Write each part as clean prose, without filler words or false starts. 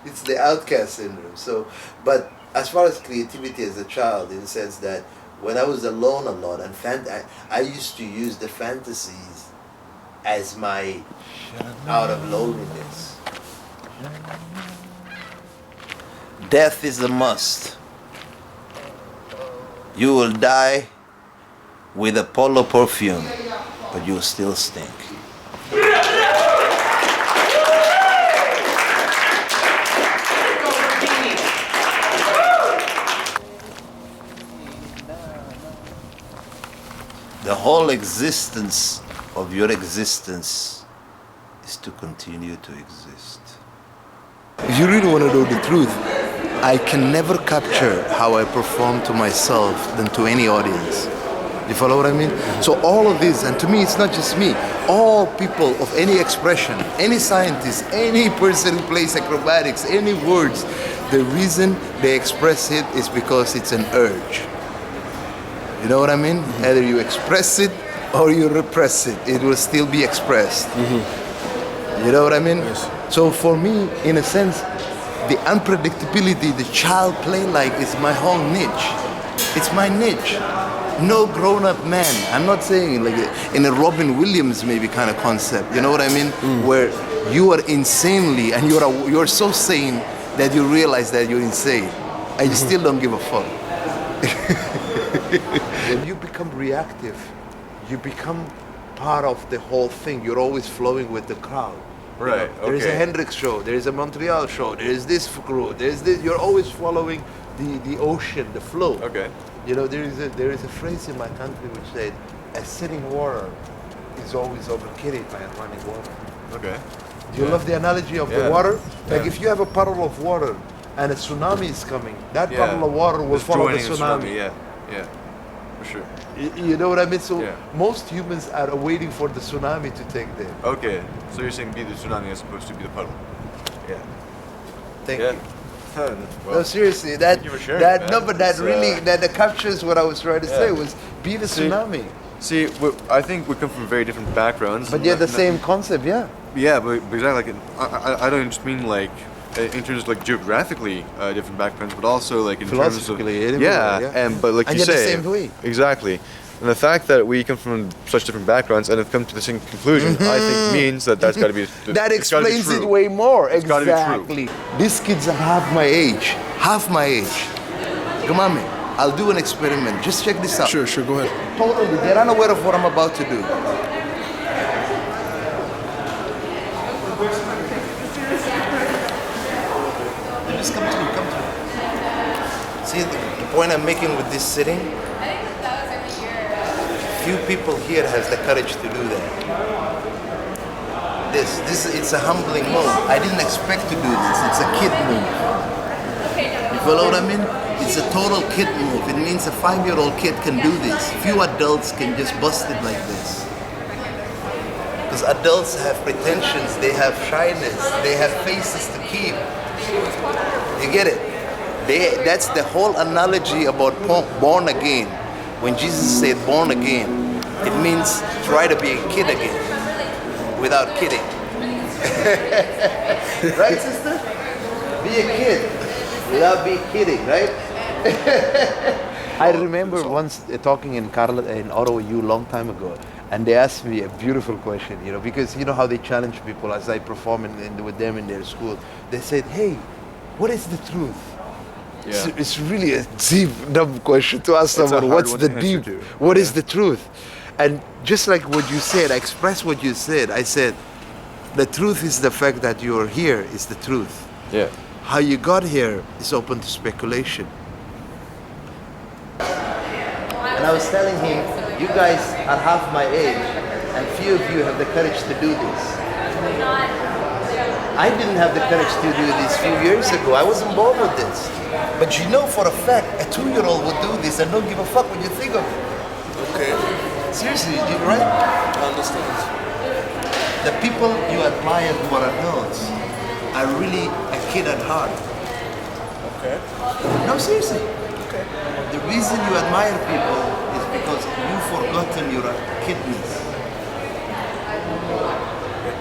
It's the outcast syndrome. So, but as far as creativity as a child, in the sense that when I was alone a lot and I used to use the fantasies as my out of loneliness. Death is a must. You will die with a polo perfume, but you will still stink. The whole existence of your existence is to continue to exist. If you really want to know the truth, I can never capture how I perform to myself than to any audience. You follow what I mean? So all of this, and to me it's not just me, all people of any expression, any scientist, any person who plays acrobatics, any words, the reason they express it is because it's an urge. You know what I mean? Mm-hmm. Either you express it or you repress it. It will still be expressed. Mm-hmm. You know what I mean? Yes. So for me, in a sense, the unpredictability, the child play like is my whole niche. It's my niche. No grown-up man. I'm not saying like in a Robin Williams maybe kind of concept. You know what I mean? Where you are insanely and you're so sane that you realize that you're insane and you still don't give a fuck. When you become reactive, you become part of the whole thing. You're always flowing with the crowd. Right. There is a Hendrix show. There is a Montreal show. There is this crew. There is this. You're always following the ocean, the flow. Okay. You know, there is a phrase in my country which said, "A sitting water is always overcarried by a running water." Okay. Do you love the analogy of the water? Like if you have a puddle of water and a tsunami is coming, that puddle of water will follow the tsunami. Yeah, for sure. You know what I mean? So most humans are waiting for the tsunami to take them. Okay, so you're saying be the tsunami as opposed to be the puddle. Yeah. Thank you. Well, No, seriously, that really captures what I was trying to say was be the tsunami. See, I think we come from very different backgrounds. But the same concept, yeah. Yeah, but exactly. Like, I don't just mean like in terms of like geographically different backgrounds, but also like in terms of but like you say, the same way. Exactly. And the fact that we come from such different backgrounds and have come to the same conclusion, I think means that that's got to be. That explains it way more. It's exactly. These kids are half my age. Half my age. Garmamie, I'll do an experiment. Just check this out. Sure, go ahead. Totally, they're unaware of what I'm about to do. Just come through. See the point I'm making with this sitting? Few people here has the courage to do that. It's a humbling move. I didn't expect to do this. It's a kid move. You follow what I mean? It's a total kid move. It means a 5-year-old kid can do this. Few adults can just bust it like this. Because adults have pretensions, they have shyness, they have faces to keep. You get it? That's the whole analogy about born again. When Jesus said born again, it means try to be a kid again without kidding. Right, sister? Be a kid without being kidding, right? I remember once talking in Ottawa a long time ago, and they asked me a beautiful question, because you know how they challenge people as I perform with them in their school. They said, "Hey, what is the truth?" Yeah. It's really a deep, dumb question to ask someone. What's the deep? What is the truth? And just like what you said, I expressed what you said. I said, the truth is the fact that you are here is the truth. Yeah. How you got here is open to speculation. And I was telling him, you guys are half my age, and few of you have the courage to do this. I didn't have the courage to do this a few years ago. I wasn't born with this. But you know for a fact, a 2-year-old would do this and don't give a fuck what you think of it. Okay. Seriously, you're right? I understand. The people you admire who are adults are really a kid at heart. Okay. No, seriously. Okay. The reason you admire people is because you've forgotten your kidness.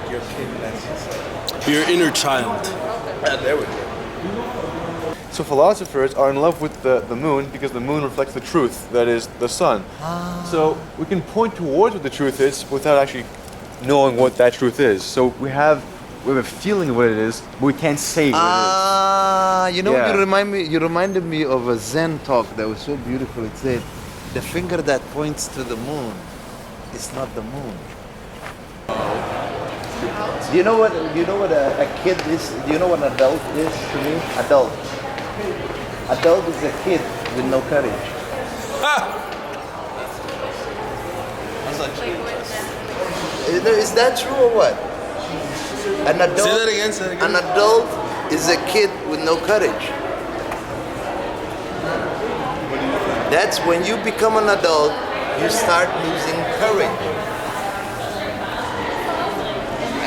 You your kid, your inner child. There we go. So philosophers are in love with the moon because the moon reflects the truth, that is, the sun. So we can point towards what the truth is without actually knowing what that truth is. So we have a feeling of what it is, but we can't say what it is. You know, Yeah. you reminded me of a Zen talk that was so beautiful. It said, the finger that points to the moon is not the moon. Do you know what a kid is? Do you know what an adult is to me? Adult. Adult is a kid with no courage. Is that true or what? An adult, Say that again, say that again. An adult is a kid with no courage. That's when you become an adult, you start losing courage.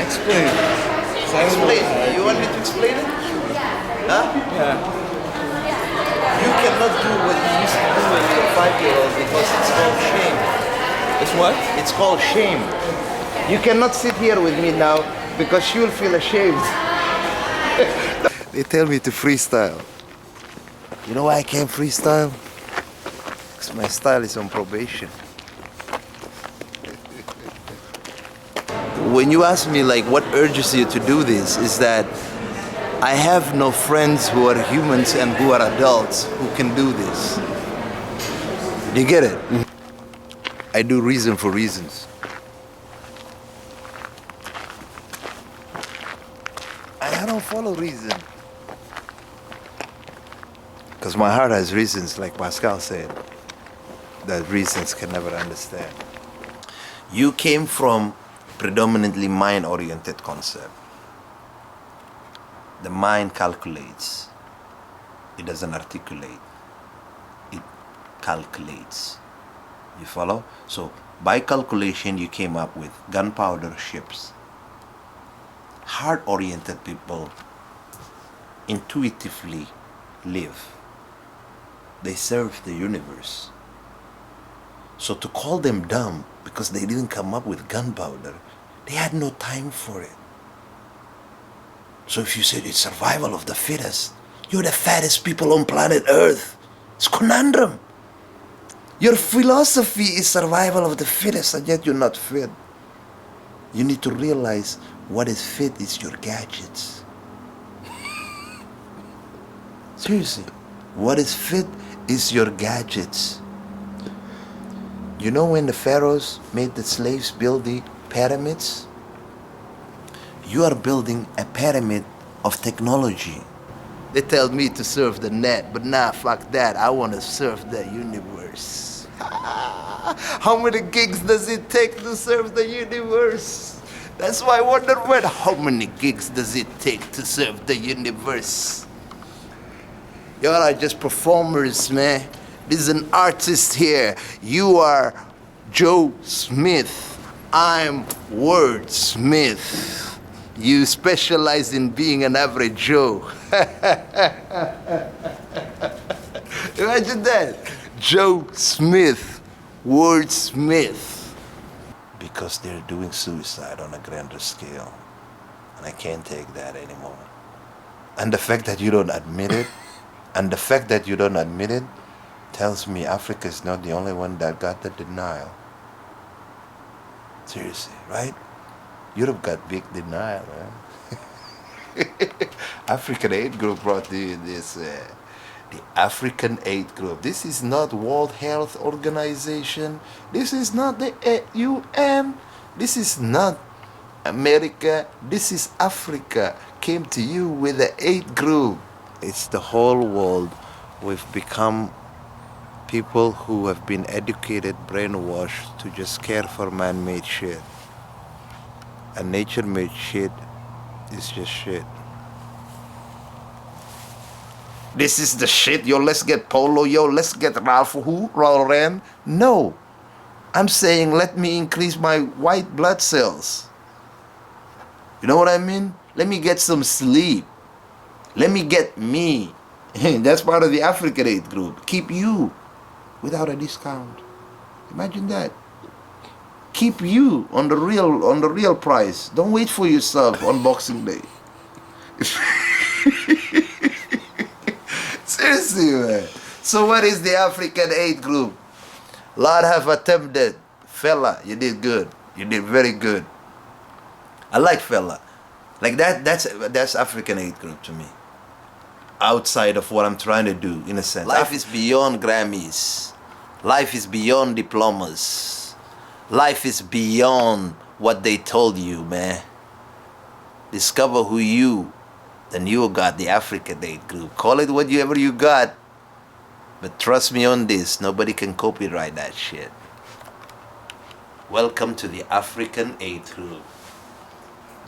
Explain. Explain. You want me to explain it? Huh? Yeah. You cannot do what you used to do when you were 5-year-old because it's called shame. It's what? It's called shame. You cannot sit here with me now because you'll feel ashamed. They tell me to freestyle. You know why I can't freestyle? Because my style is on probation. When you ask me like what urges you to do this, is that I have no friends who are humans and who are adults who can do this. Do you get it? I do reason for reasons. I don't follow reason. Because my heart has reasons, like Pascal said, that reasons can never understand. You came from predominantly mind-oriented concept. The mind calculates. It doesn't articulate. It calculates. You follow? So by calculation, you came up with gunpowder ships. Heart-oriented people intuitively live. They serve the universe. So to call them dumb because they didn't come up with gunpowder, they had no time for it. So if you said it's survival of the fittest, you're the fattest people on planet Earth. It's conundrum. Your philosophy is survival of the fittest, and yet you're not fit. You need to realize what is fit is your gadgets. Seriously, what is fit is your gadgets. You know when the pharaohs made the slaves build the pyramids? You are building a pyramid of technology. They tell me to surf the net, but nah, fuck that. I want to surf the universe. How many gigs does it take to surf the universe? That's why I wonder how many gigs does it take to surf the universe? Y'all are just performers, man. This is an artist here. You are Joe Smith. I'm Wordsmith. You specialize in being an average Joe. Imagine that. Joe Smith, Wordsmith. Because they're doing suicide on a grander scale. And I can't take that anymore. And the fact that you don't admit it, tells me Africa is not the only one that got the denial. Seriously, right? Europe got big denial, man. African Aid Group brought the African Aid Group. This is not World Health Organization. This is not the UN. This is not America. This is Africa. Came to you with the Aid Group. It's the whole world. We've become people who have been educated, brainwashed to just care for man-made shit. And nature-made shit is just shit. This is the shit, yo, let's get Polo, yo, let's get Ralph Lauren. No. I'm saying let me increase my white blood cells. You know what I mean? Let me get some sleep. Let me get me. That's part of the African Aid Group. Keep you without a discount. Imagine that. keep you on the real price. Don't wait for yourself on Boxing Day. Seriously, man. So what is the African Aid Group? Lot have attempted. Fella, you did good. You did very good. I like Fella. Like that's African Aid Group to me. Outside of what I'm trying to do, in a sense. Life is beyond Grammys. Life is beyond diplomas. Life is beyond what they told you, man. Discover who you, then you got the African Aid Group. Call it whatever you got. But trust me on this, nobody can copyright that shit. Welcome to the African Aid Group.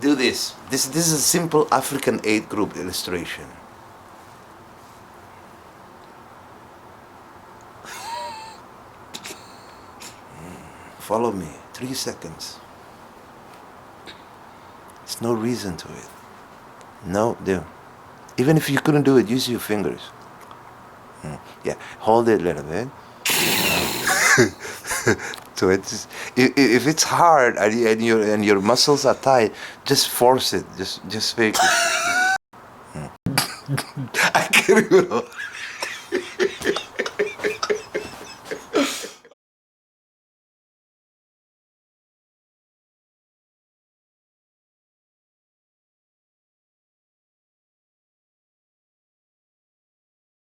Do this. This is a simple African Aid Group illustration. Follow me. 3 seconds. There's no reason to it. No, do. Even if you couldn't do it, use your fingers. Yeah, hold it a little bit. So it's if it's hard and your muscles are tight, just force it. Just fake it. I can't even.